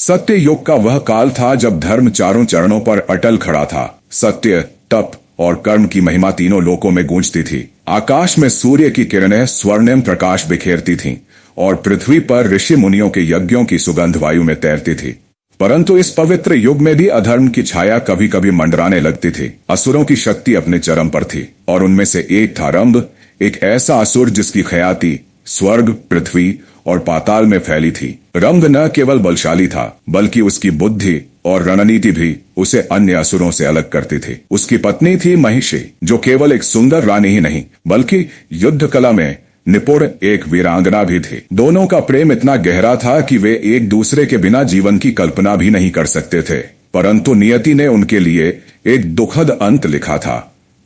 सत्य युग का वह काल था जब धर्म चारों चरणों पर अटल खड़ा था। सत्य, तप और कर्म की महिमा तीनों लोकों में गूंजती थी। आकाश में सूर्य की किरणें स्वर्णिम प्रकाश बिखेरती थीं और पृथ्वी पर ऋषि मुनियों के यज्ञों की सुगंध वायु में तैरती थी। परंतु इस पवित्र युग में भी अधर्म की छाया कभी कभी मंडराने लगती थी। असुरों की शक्ति अपने चरम पर थी और उनमें से एक था रंभ, एक ऐसा असुर जिसकी ख्याति स्वर्ग, पृथ्वी और पाताल में फैली थी। रंभ न केवल बलशाली था बल्कि उसकी बुद्धि और रणनीति भी उसे अन्य असुरों से अलग करती थी। उसकी पत्नी थी महिषी, जो केवल एक सुंदर रानी ही नहीं बल्कि युद्ध कला में निपुण एक वीरांगना भी थी। दोनों का प्रेम इतना गहरा था कि वे एक दूसरे के बिना जीवन की कल्पना भी नहीं कर सकते थे। परंतु नियति ने उनके लिए एक दुखद अंत लिखा था।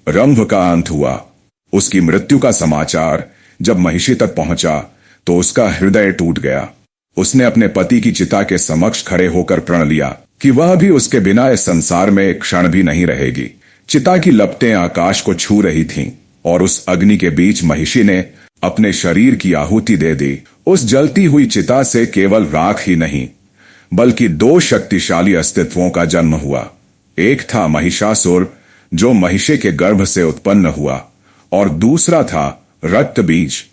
रंभ का अंत हुआ। उसकी मृत्यु का समाचार जब महिषी तक पहुंचा तो उसका हृदय टूट गया। उसने अपने पति की चिता के समक्ष खड़े होकर प्रण लिया कि वह भी उसके बिना इस संसार में एक क्षण भी नहीं रहेगी। चिता की लपटें आकाश को छू रही थीं और उस अग्नि के बीच महिषी ने अपने शरीर की आहुति दे दी। उस जलती हुई चिता से केवल राख ही नहीं बल्कि दो शक्तिशाली अस्तित्वों का जन्म हुआ। एक था महिषासुर, जो महिषी के गर्भ से उत्पन्न हुआ, और दूसरा था रक्त बीज,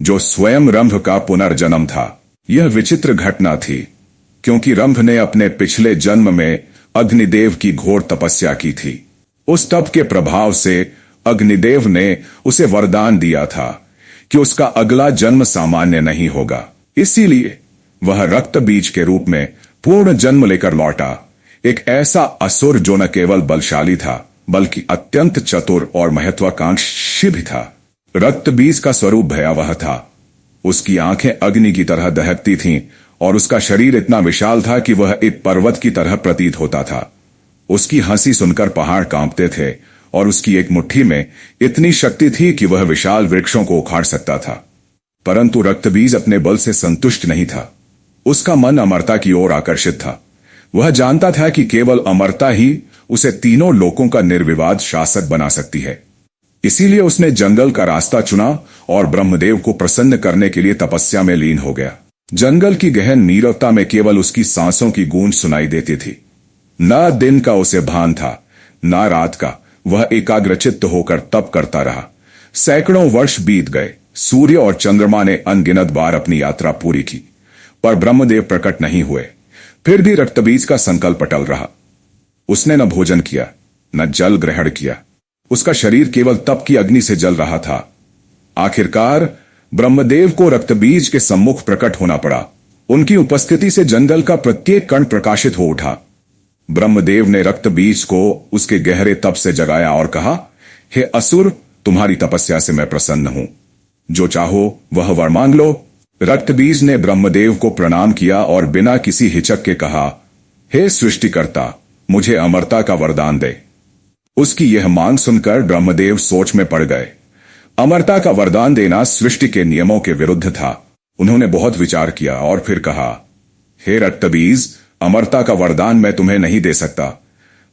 जो स्वयं रंभ का पुनर्जन्म था। यह विचित्र घटना थी क्योंकि रंभ ने अपने पिछले जन्म में अग्निदेव की घोर तपस्या की थी। उस तप के प्रभाव से अग्निदेव ने उसे वरदान दिया था कि उसका अगला जन्म सामान्य नहीं होगा। इसीलिए वह रक्त बीज के रूप में पूर्ण जन्म लेकर लौटा, एक ऐसा असुर जो न केवल बलशाली था बल्कि अत्यंत चतुर और महत्वाकांक्षी भी था। रक्त बीज का स्वरूप भयावह था। उसकी आंखें अग्नि की तरह दहकती थीं और उसका शरीर इतना विशाल था कि वह एक पर्वत की तरह प्रतीत होता था। उसकी हंसी सुनकर पहाड़ कांपते थे और उसकी एक मुट्ठी में इतनी शक्ति थी कि वह विशाल वृक्षों को उखाड़ सकता था। परंतु रक्तबीज अपने बल से संतुष्ट नहीं था। उसका मन अमरता की ओर आकर्षित था। वह जानता था कि केवल अमरता ही उसे तीनों लोकों का निर्विवाद शासक बना सकती है। इसीलिए उसने जंगल का रास्ता चुना और ब्रह्मदेव को प्रसन्न करने के लिए तपस्या में लीन हो गया। जंगल की गहन नीरवता में केवल उसकी सांसों की गूंज सुनाई देती थी। न दिन का उसे भान था, न रात का। वह एकाग्रचित्त होकर तप करता रहा। सैकड़ों वर्ष बीत गए। सूर्य और चंद्रमा ने अनगिनत बार अपनी यात्रा पूरी की, पर ब्रह्मदेव प्रकट नहीं हुए। फिर भी रक्तबीज का संकल्प अटल रहा। उसने न भोजन किया, न जल ग्रहण किया। उसका शरीर केवल तप की अग्नि से जल रहा था। आखिरकार ब्रह्मदेव को रक्तबीज के सम्मुख प्रकट होना पड़ा। उनकी उपस्थिति से जंगल का प्रत्येक कण प्रकाशित हो उठा। ब्रह्मदेव ने रक्तबीज को उसके गहरे तप से जगाया और कहा, हे असुर, तुम्हारी तपस्या से मैं प्रसन्न हूं। जो चाहो वह वर मांग लो। रक्तबीज ने ब्रह्मदेव को प्रणाम किया और बिना किसी हिचक के कहा, हे सृष्टिकर्ता, मुझे अमरता का वरदान दे। उसकी यह मांग सुनकर ब्रह्मदेव सोच में पड़ गए। अमरता का वरदान देना सृष्टि के नियमों के विरुद्ध था। उन्होंने बहुत विचार किया और फिर कहा, हे रक्तबीज, अमरता का वरदान मैं तुम्हें नहीं दे सकता,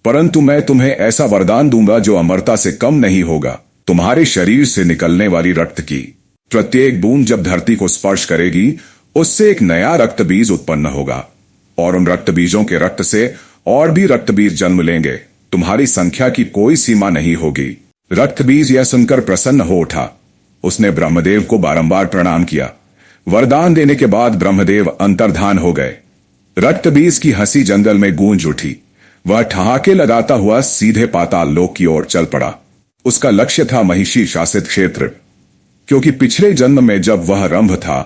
परंतु मैं तुम्हें ऐसा वरदान दूंगा जो अमरता से कम नहीं होगा। तुम्हारे शरीर से निकलने वाली रक्त की प्रत्येक बूंद जब धरती को स्पर्श करेगी, उससे एक नया रक्तबीज उत्पन्न होगा और उन रक्तबीजों के रक्त से और भी रक्तबीज जन्म लेंगे। तुम्हारी संख्या की कोई सीमा नहीं होगी। रक्तबीज यह सुनकर प्रसन्न हो उठा। उसने ब्रह्मदेव को बारंबार प्रणाम किया। वरदान देने के बाद ब्रह्मदेव अंतर्धान हो गए। रक्तबीज की हंसी जंगल में गूंज उठी। वह ठहाके लगाता हुआ सीधे पाताल लोक की ओर चल पड़ा। उसका लक्ष्य था महिषी शासित क्षेत्र, क्योंकि पिछले जन्म में जब वह रंभ था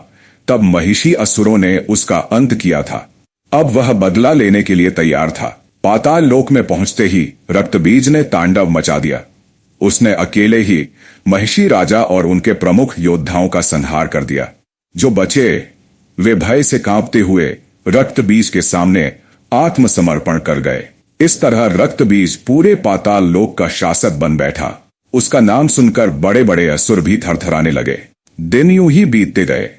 तब महिषी असुरों ने उसका अंत किया था। अब वह बदला लेने के लिए तैयार था। पाताल लोक में पहुंचते ही रक्तबीज ने तांडव मचा दिया। उसने अकेले ही महिषी राजा और उनके प्रमुख योद्धाओं का संहार कर दिया। जो बचे वे भय से कांपते हुए रक्तबीज के सामने आत्मसमर्पण कर गए। इस तरह रक्तबीज पूरे पाताल लोक का शासक बन बैठा। उसका नाम सुनकर बड़े बड़े असुर भी थरथराने लगे। दिन यूं ही बीतते गए।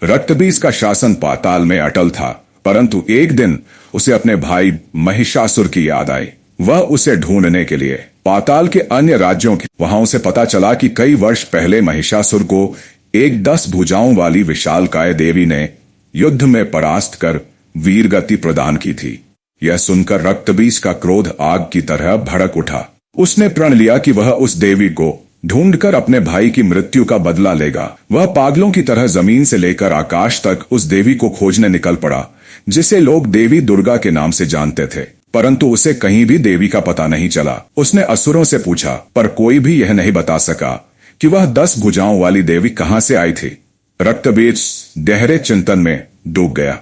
रक्तबीज का शासन पाताल में अटल था, परंतु एक दिन उसे अपने भाई महिषासुर की याद आई। वह उसे ढूंढने के लिए पाताल के अन्य राज्यों की वहां उसे पता चला कि कई वर्ष पहले महिषासुर को एक 10 भुजाओं वाली विशालकाय देवी ने युद्ध में परास्त कर वीर गति प्रदान की थी। यह सुनकर रक्तबीज का क्रोध आग की तरह भड़क उठा। उसने प्रण लिया कि वह उस देवी को ढूंढकर अपने भाई की मृत्यु का बदला लेगा। वह पागलों की तरह जमीन से लेकर आकाश तक उस देवी को खोजने निकल पड़ा, जिसे लोग देवी दुर्गा के नाम से जानते थे। परंतु उसे कहीं भी देवी का पता नहीं चला। उसने असुरों से पूछा, पर कोई भी यह नहीं बता सका कि वह 10 भुजाओं वाली देवी कहां से आई थी। रक्तबीज गहरे चिंतन में डूब गया।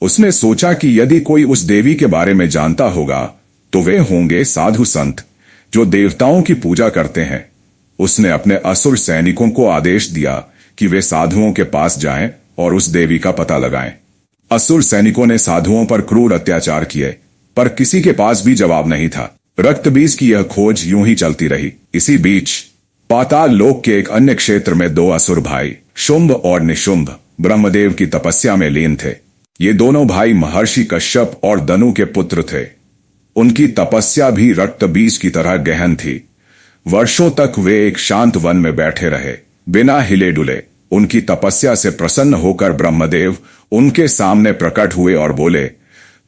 उसने सोचा कि यदि कोई उस देवी के बारे में जानता होगा तो वे होंगे साधु संत जो देवताओं की पूजा करते हैं। उसने अपने असुर सैनिकों को आदेश दिया कि वे साधुओं के पास जाएं और उस देवी का पता लगाएं। असुर सैनिकों ने साधुओं पर क्रूर अत्याचार किए, पर किसी के पास भी जवाब नहीं था। रक्तबीज की यह खोज यूं ही चलती रही। इसी बीच पाताल लोक के एक अन्य क्षेत्र में 2 असुर भाई शुंभ और निशुंभ ब्रह्मदेव की तपस्या में लीन थे। ये दोनों भाई महर्षि कश्यप और दनु के पुत्र थे। उनकी तपस्या भी रक्तबीज की तरह गहन थी। वर्षों तक वे एक शांत वन में बैठे रहे, बिना हिले डुले। उनकी तपस्या से प्रसन्न होकर ब्रह्मदेव उनके सामने प्रकट हुए और बोले,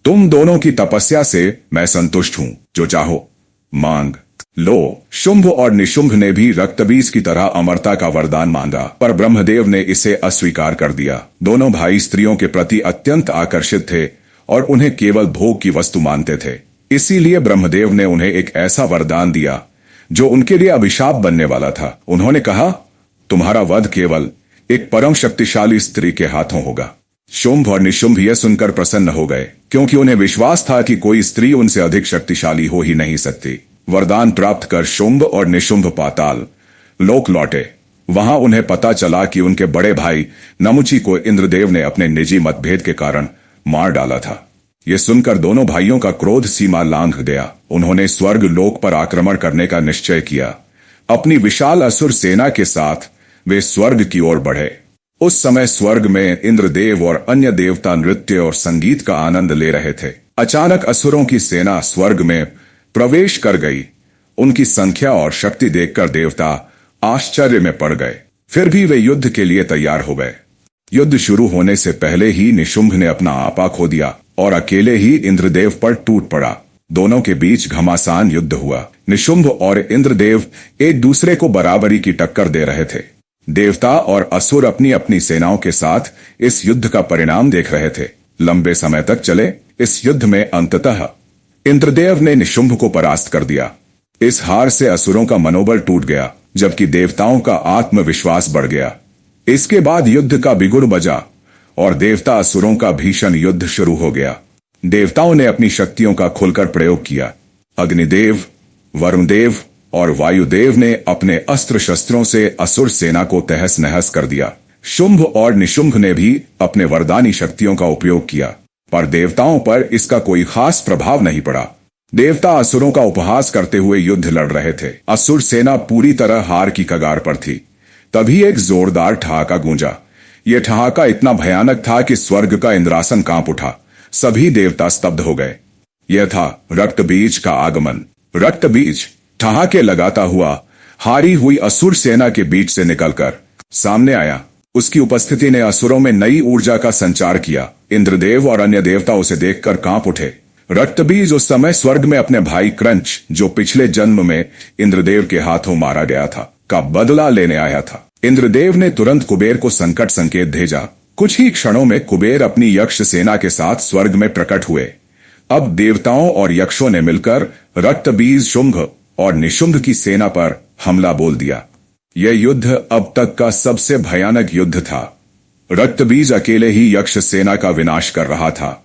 तुम दोनों की तपस्या से मैं संतुष्ट हूं, जो चाहो मांग लो। शुंभ और निशुंभ ने भी रक्तबीज की तरह अमरता का वरदान मांगा, पर ब्रह्मदेव ने इसे अस्वीकार कर दिया। दोनों भाई स्त्रियों के प्रति अत्यंत आकर्षित थे और उन्हें केवल भोग की वस्तु मानते थे। इसीलिए ब्रह्मदेव ने उन्हें एक ऐसा वरदान दिया जो उनके लिए अभिशाप बनने वाला था। उन्होंने कहा, तुम्हारा वध केवल एक परम शक्तिशाली स्त्री के हाथों होगा। शुंभ और निशुंभ यह सुनकर प्रसन्न हो गए, क्योंकि उन्हें विश्वास था कि कोई स्त्री उनसे अधिक शक्तिशाली हो ही नहीं सकती। वरदान प्राप्त कर शुंभ और निशुंभ पाताल लोक लौटे। वहां उन्हें पता चला कि उनके बड़े भाई नमुची को इंद्रदेव ने अपने निजी मतभेद के कारण मार डाला था। यह सुनकर दोनों भाइयों का क्रोध सीमा लांघ गया। उन्होंने स्वर्ग लोक पर आक्रमण करने का निश्चय किया। अपनी विशाल असुर सेना के साथ वे स्वर्ग की ओर बढ़े। उस समय स्वर्ग में इंद्रदेव और अन्य देवता नृत्य और संगीत का आनंद ले रहे थे। अचानक असुरों की सेना स्वर्ग में प्रवेश कर गई। उनकी संख्या और शक्ति देखकर देवता आश्चर्य में पड़ गए। फिर भी वे युद्ध के लिए तैयार हो गए। युद्ध शुरू होने से पहले ही निशुंभ ने अपना आपा खो दिया और अकेले ही इंद्रदेव पर टूट पड़ा। दोनों के बीच घमासान युद्ध हुआ। निशुंभ और इंद्रदेव एक दूसरे को बराबरी की टक्कर दे रहे थे। देवता और असुर अपनी अपनी सेनाओं के साथ इस युद्ध का परिणाम देख रहे थे। लंबे समय तक चले इस युद्ध में अंततः इंद्रदेव ने निशुंभ को परास्त कर दिया। इस हार से असुरों का मनोबल टूट गया, जबकि देवताओं का आत्मविश्वास बढ़ गया। इसके बाद युद्ध का बिगुल बजा और देवता असुरों का भीषण युद्ध शुरू हो गया। देवताओं ने अपनी शक्तियों का खुलकर प्रयोग किया। अग्निदेव, वरुणदेव और वायुदेव ने अपने अस्त्र शस्त्रों से असुर सेना को तहस नहस कर दिया। शुंभ और निशुंभ ने भी अपने वरदानी शक्तियों का उपयोग किया, पर देवताओं पर इसका कोई खास प्रभाव नहीं पड़ा। देवता असुरों का उपहास करते हुए युद्ध लड़ रहे थे। असुर सेना पूरी तरह हार की कगार पर थी। तभी एक जोरदार ठहाका गूंजा। यह ठहाका इतना भयानक था कि स्वर्ग का इंद्रासन कांप उठा। सभी देवता स्तब्ध हो गए। यह था रक्तबीज का आगमन। रक्तबीज ठहाके लगाता हुआ हारी हुई असुर सेना के बीच से निकलकर सामने आया। उसकी उपस्थिति ने असुरों में नई ऊर्जा का संचार किया। इंद्रदेव और अन्य देवता उसे देखकर कांप उठे। रक्तबीज उस समय स्वर्ग में अपने भाई क्रंच, जो पिछले जन्म में इंद्रदेव के हाथों मारा गया था, का बदला लेने आया था। इंद्रदेव ने तुरंत कुबेर को संकट संकेत भेजा। कुछ ही क्षणों में कुबेर अपनी यक्ष सेना के साथ स्वर्ग में प्रकट हुए। अब देवताओं और यक्षों ने मिलकर रक्तबीज, शुंभ और निशुंभ की सेना पर हमला बोल दिया। यह युद्ध अब तक का सबसे भयानक युद्ध था। रक्तबीज अकेले ही यक्ष सेना का विनाश कर रहा था।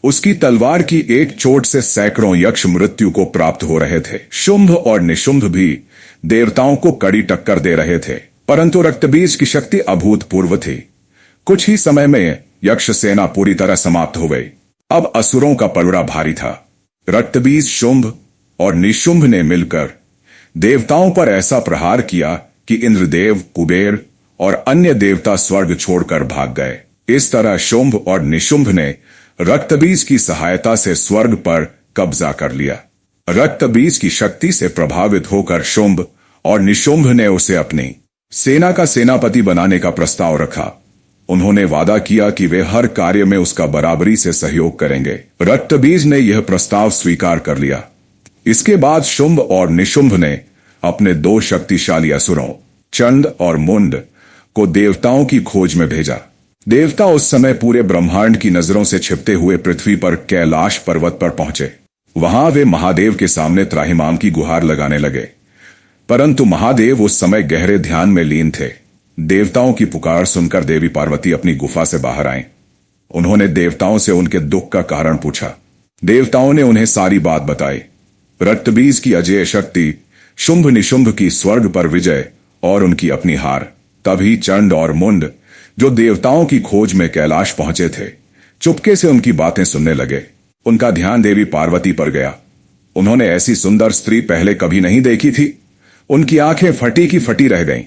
उसकी तलवार की एक चोट से सैकड़ों यक्ष मृत्यु को प्राप्त हो रहे थे। शुंभ और निशुंभ भी देवताओं को कड़ी टक्कर दे रहे थे, परंतु रक्तबीज की शक्ति अभूतपूर्व थी। कुछ ही समय में यक्ष सेना पूरी तरह समाप्त हो गई। अब असुरों का पलड़ा भारी था। रक्तबीज, शुंभ और निशुंभ ने मिलकर देवताओं पर ऐसा प्रहार किया कि इंद्रदेव, कुबेर और अन्य देवता स्वर्ग छोड़कर भाग गए। इस तरह शुंभ और निशुंभ ने रक्तबीज की सहायता से स्वर्ग पर कब्जा कर लिया। रक्तबीज की शक्ति से प्रभावित होकर शुंभ और निशुंभ ने उसे अपनी सेना का सेनापति बनाने का प्रस्ताव रखा। उन्होंने वादा किया कि वे हर कार्य में उसका बराबरी से सहयोग करेंगे। रक्तबीज ने यह प्रस्ताव स्वीकार कर लिया। इसके बाद शुंभ और निशुंभ ने अपने दो शक्तिशाली असुरों चंड और मुंड को देवताओं की खोज में भेजा। देवता उस समय पूरे ब्रह्मांड की नजरों से छिपते हुए पृथ्वी पर कैलाश पर्वत पर पहुंचे। वहां वे महादेव के सामने त्राहिमाम की गुहार लगाने लगे, परंतु महादेव उस समय गहरे ध्यान में लीन थे। देवताओं की पुकार सुनकर देवी पार्वती अपनी गुफा से बाहर आईं। उन्होंने देवताओं से उनके दुख का कारण पूछा। देवताओं ने उन्हें सारी बात बताई। रक्तबीज की अजेय शक्ति, शुंभ निशुंभ की स्वर्ग पर विजय और उनकी अपनी हार। तभी चंड और मुंड, जो देवताओं की खोज में कैलाश पहुंचे थे, चुपके से उनकी बातें सुनने लगे। उनका ध्यान देवी पार्वती पर गया। उन्होंने ऐसी सुंदर स्त्री पहले कभी नहीं देखी थी। उनकी आंखें फटी की फटी रह गईं।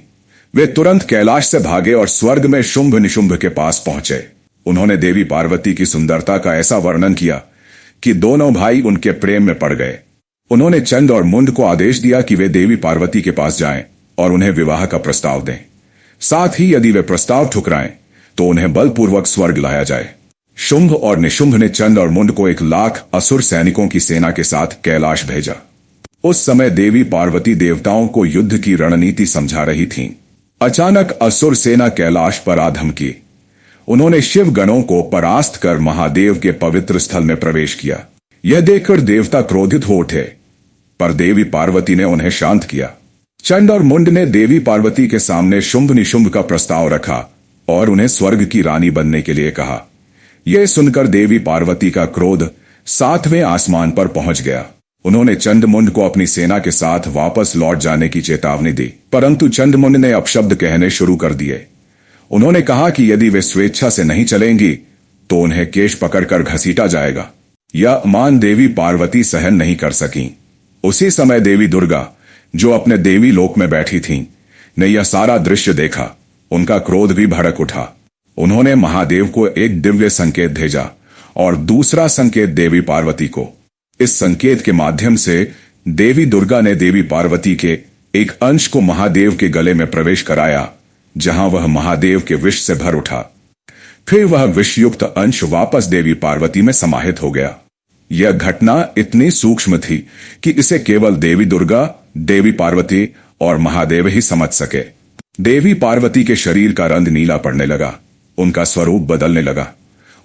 वे तुरंत कैलाश से भागे और स्वर्ग में शुंभ निशुंभ के पास पहुंचे। उन्होंने देवी पार्वती की सुंदरता का ऐसा वर्णन किया कि दोनों भाई उनके प्रेम में पड़ गए। उन्होंने चंड और मुंड को आदेश दिया कि वे देवी पार्वती के पास जाएं और उन्हें विवाह का प्रस्ताव दें। साथ ही यदि वे प्रस्ताव ठुकराएं तो उन्हें बलपूर्वक स्वर्ग लाया जाए। शुंभ और निशुंभ ने चंड और मुंड को 1,00,000 असुर सैनिकों की सेना के साथ कैलाश भेजा। उस समय देवी पार्वती देवताओं को युद्ध की रणनीति समझा रही थीं। अचानक असुर सेना कैलाश पर आ धमकी। उन्होंने शिव गणों को परास्त कर महादेव के पवित्र स्थल में प्रवेश किया। यह देखकर देवता क्रोधित हो उठे, पर देवी पार्वती ने उन्हें शांत किया। चंड और मुंड ने देवी पार्वती के सामने शुंभ निशुंभ का प्रस्ताव रखा और उन्हें स्वर्ग की रानी बनने के लिए कहा। यह सुनकर देवी पार्वती का क्रोध 7वें आसमान पर पहुंच गया। उन्होंने चंडमुंड को अपनी सेना के साथ वापस लौट जाने की चेतावनी दी, परंतु चंडमुंड ने अपशब्द कहने शुरू कर दिए। उन्होंने कहा कि यदि वे स्वेच्छा से नहीं चलेंगी तो उन्हें केश पकड़कर घसीटा जाएगा। यह अपमान देवी पार्वती सहन नहीं कर सकी। उसी समय देवी दुर्गा, जो अपने देवी लोक में बैठी थीं, ने यह सारा दृश्य देखा। उनका क्रोध भी भड़क उठा। उन्होंने महादेव को एक दिव्य संकेत भेजा और दूसरा संकेत देवी पार्वती को। इस संकेत के माध्यम से देवी दुर्गा ने देवी पार्वती के एक अंश को महादेव के गले में प्रवेश कराया, जहां वह महादेव के विष से भर उठा। फिर वह विषयुक्त अंश वापस देवी पार्वती में समाहित हो गया। यह घटना इतनी सूक्ष्म थी कि इसे केवल देवी दुर्गा, देवी पार्वती और महादेव ही समझ सके। देवी पार्वती के शरीर का रंग नीला पड़ने लगा। उनका स्वरूप बदलने लगा।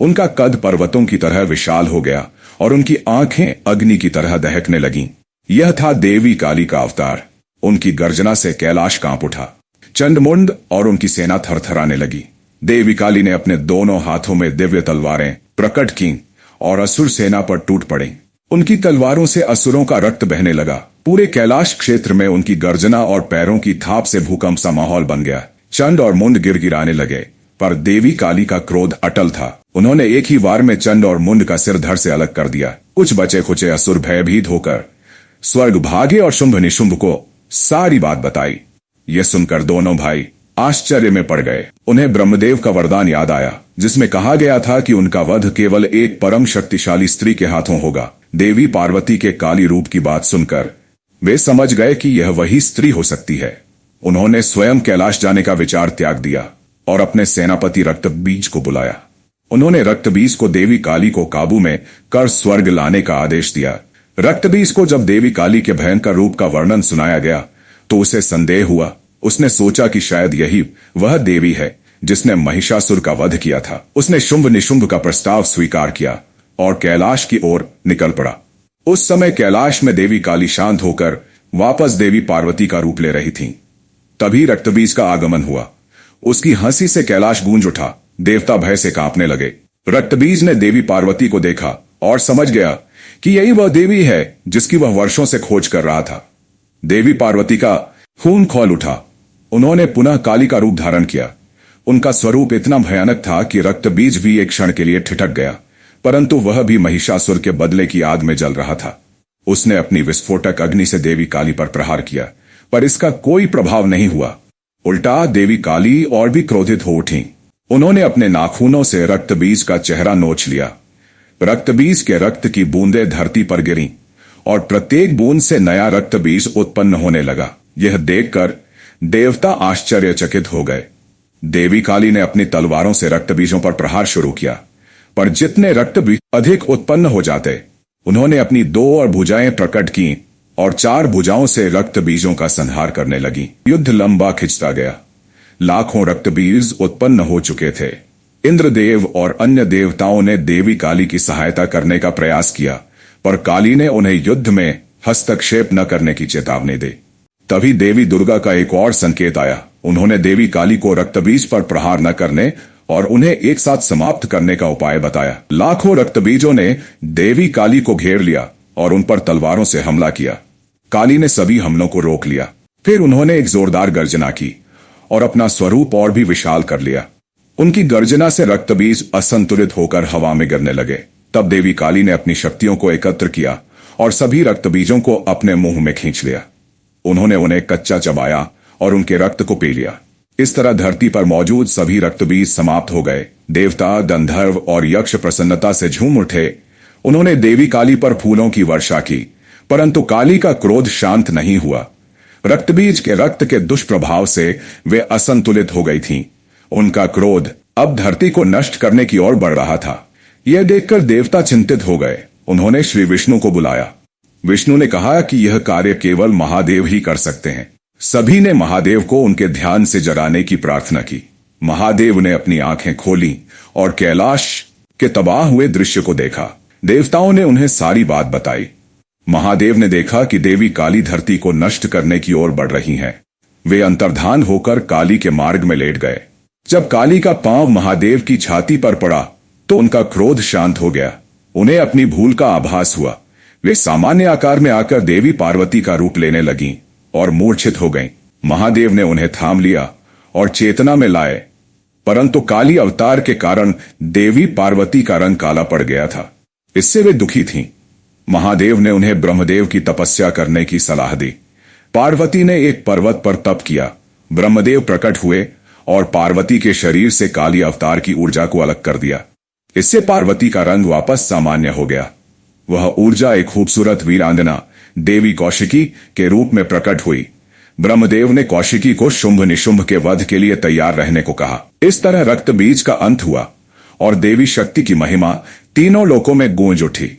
उनका कद पर्वतों की तरह विशाल हो गया और उनकी आंखें अग्नि की तरह दहकने लगीं। यह था देवी काली का अवतार। उनकी गर्जना से कैलाश कांप उठा। चंडमुंड और उनकी सेना थरथराने लगी। देवी काली ने अपने दोनों हाथों में दिव्य तलवारें प्रकट की और असुर सेना पर टूट पड़ी। उनकी तलवारों से असुरों का रक्त बहने लगा। पूरे कैलाश क्षेत्र में उनकी गर्जना और पैरों की थाप से भूकंप सा माहौल बन गया। चंड और मुंड गिड़गिड़ाने लगे, पर देवी काली का क्रोध अटल था। उन्होंने एक ही वार में चंड और मुंड का सिर धड़ से अलग कर दिया। कुछ बचे खुचे असुर भयभीत होकर स्वर्ग भागे और शुंभ निशुंभ को सारी बात बताई। यह सुनकर दोनों भाई आश्चर्य में पड़ गए। उन्हें ब्रह्मदेव का वरदान याद आया, जिसमें कहा गया था कि उनका वध केवल एक परम शक्तिशाली स्त्री के हाथों होगा। देवी पार्वती के काली रूप की बात सुनकर वे समझ गए कि यह वही स्त्री हो सकती है। उन्होंने स्वयं कैलाश जाने का विचार त्याग दिया और अपने सेनापति रक्तबीज को बुलाया। उन्होंने रक्तबीज को देवी काली को काबू में कर स्वर्ग लाने का आदेश दिया। रक्तबीज को जब देवी काली के भयंकर रूप का वर्णन सुनाया गया तो उसे संदेह हुआ। उसने सोचा कि शायद यही वह देवी है जिसने महिषासुर का वध किया था। उसने शुंभ निशुंभ का प्रस्ताव स्वीकार किया और कैलाश की ओर निकल पड़ा। उस समय कैलाश में देवी काली शांत होकर वापस देवी पार्वती का रूप ले रही थीं। तभी रक्तबीज का आगमन हुआ। उसकी हंसी से कैलाश गूंज उठा। देवता भय से कांपने लगे। रक्तबीज ने देवी पार्वती को देखा और समझ गया कि यही वह देवी है जिसकी वह वर्षों से खोज कर रहा था। देवी पार्वती का खून खौल उठा। उन्होंने पुनः काली का रूप धारण किया। उनका स्वरूप इतना भयानक था कि रक्तबीज भी एक क्षण के लिए ठिठक गया, परंतु वह भी महिषासुर के बदले की आग में जल रहा था। उसने अपनी विस्फोटक अग्नि से देवी काली पर प्रहार किया, पर इसका कोई प्रभाव नहीं हुआ। उल्टा देवी काली और भी क्रोधित हो उठी। उन्होंने अपने नाखूनों से रक्तबीज का चेहरा नोच लिया। रक्तबीज के रक्त की बूंदें धरती पर गिरीं और प्रत्येक बूंद से नया रक्तबीज उत्पन्न होने लगा। यह देखकर देवता आश्चर्यचकित हो गए। देवी काली ने अपनी तलवारों से रक्त बीजों पर प्रहार शुरू किया, पर जितने रक्त बीज अधिक उत्पन्न हो जाते, उन्होंने अपनी 2 और भुजाएं प्रकट की और 4 भुजाओं से रक्त बीजों का संहार करने लगी। युद्ध लंबा खिंचता गया। लाखों रक्त बीज उत्पन्न हो चुके थे। इंद्रदेव और अन्य देवताओं ने देवी काली की सहायता करने का प्रयास किया, पर काली ने उन्हें युद्ध में हस्तक्षेप न करने की चेतावनी दी। तभी देवी दुर्गा का एक और संकेत आया। उन्होंने देवी काली को रक्तबीज पर प्रहार न करने और उन्हें एक साथ समाप्त करने का उपाय बताया। लाखों रक्तबीजों ने देवी काली को घेर लिया और उन पर तलवारों से हमला किया। काली ने सभी हमलों को रोक लिया। फिर उन्होंने एक जोरदार गर्जना की और अपना स्वरूप और भी विशाल कर लिया। उनकी गर्जना से रक्तबीज असंतुलित होकर हवा में गिरने लगे। तब देवी काली ने अपनी शक्तियों को एकत्र किया और सभी रक्तबीजों को अपने मुंह में खींच लिया। उन्होंने उन्हें कच्चा चबाया और उनके रक्त को पी लिया। इस तरह धरती पर मौजूद सभी रक्तबीज समाप्त हो गए। देवता, गंधर्व और यक्ष प्रसन्नता से झूम उठे। उन्होंने देवी काली पर फूलों की वर्षा की, परंतु काली का क्रोध शांत नहीं हुआ। रक्तबीज के रक्त के दुष्प्रभाव से वे असंतुलित हो गई थीं। उनका क्रोध अब धरती को नष्ट करने की ओर बढ़ रहा था। यह देखकर देवता चिंतित हो गए। उन्होंने श्री विष्णु को बुलाया। विष्णु ने कहा कि यह कार्य केवल महादेव ही कर सकते हैं। सभी ने महादेव को उनके ध्यान से जगाने की प्रार्थना की। महादेव ने अपनी आंखें खोली और कैलाश के तबाह हुए दृश्य को देखा। देवताओं ने उन्हें सारी बात बताई। महादेव ने देखा कि देवी काली धरती को नष्ट करने की ओर बढ़ रही हैं। वे अंतर्धान होकर काली के मार्ग में लेट गए। जब काली का पांव महादेव की छाती पर पड़ा तो उनका क्रोध शांत हो गया। उन्हें अपनी भूल का आभास हुआ। वे सामान्य आकार में आकर देवी पार्वती का रूप लेने लगीं और मूर्छित हो गईं। महादेव ने उन्हें थाम लिया और चेतना में लाए, परंतु काली अवतार के कारण देवी पार्वती का रंग काला पड़ गया था। इससे वे दुखी थीं। महादेव ने उन्हें ब्रह्मदेव की तपस्या करने की सलाह दी। पार्वती ने एक पर्वत पर तप किया। ब्रह्मदेव प्रकट हुए और पार्वती के शरीर से काली अवतार की ऊर्जा को अलग कर दिया। इससे पार्वती का रंग वापस सामान्य हो गया। वह ऊर्जा एक खूबसूरत वीरांगना देवी कौशिकी के रूप में प्रकट हुई। ब्रह्मदेव ने कौशिकी को शुंभ निशुंभ के वध के लिए तैयार रहने को कहा। इस तरह रक्त बीज का अंत हुआ और देवी शक्ति की महिमा तीनों लोकों में गूंज उठी।